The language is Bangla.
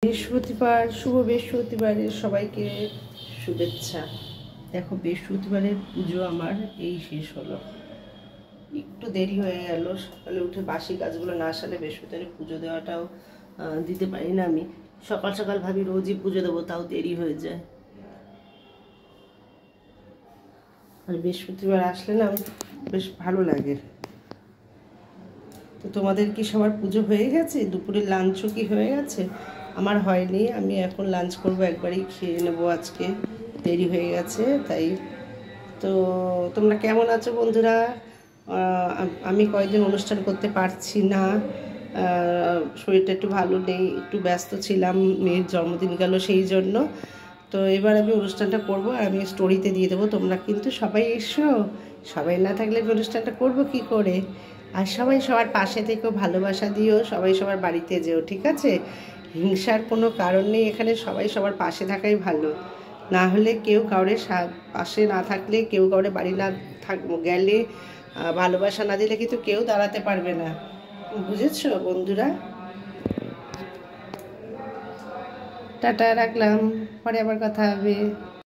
বৃহস্পতিবার, শুভ বৃহস্পতিবারের সবাইকে শুভেচ্ছা। দেখো, বৃহস্পতিবারের পুজো আমার এই শেষ হলো। একটু দেরি হয়ে গেল, সকালে উঠে বাসি কাজগুলো না সারলে বৃহস্পতিবারের পুজো দেওয়াটাও দিতে পারি না। আমি সকাল সকাল ভাবি রোজই পুজো দেবো, তাও দেরি হয়ে যায়। আর বৃহস্পতিবার আসলে না বেশ ভালো লাগে। তো তোমাদের কি সবার পুজো হয়ে গেছে? দুপুরের লাঞ্চও কি হয়ে গেছে? আমার হয়নি, আমি এখন লাঞ্চ করব, একবারেই খেয়ে নেবো, আজকে দেরি হয়ে গেছে তাই। তো তোমরা কেমন আছো বন্ধুরা? আমি কয়েকদিন অনুষ্ঠান করতে পারছি না, শরীরটা একটু ভালো নেই, একটু ব্যস্ত ছিলাম, মেয়ের জন্মদিন গেল সেই জন্য। তো এবার আমি অনুষ্ঠানটা করব আর আমি স্টোরিতে দিয়ে দেবো, তোমরা কিন্তু সবাই এসো। সবাই না থাকলে আমি অনুষ্ঠানটা করবো কি করে? আর সবাই সবার পাশে থেকেও ভালোবাসা দিও, সবাই সবার বাড়িতে যেও, ঠিক আছে? হিংসার কোনো কারণ নেই এখানে, সবাই সবার পাশে থাকাই ভালো। না হলে কেউ কাউরে পাশে না থাকলে, কেউ কাউরে বাড়ি না গেলে, ভালোবাসা না দিলে কিন্তু কেউ দাঁড়াতে পারবে না। বুঝেছো বন্ধুরা? টাটা, রাখলাম, পরে আবার কথা হবে।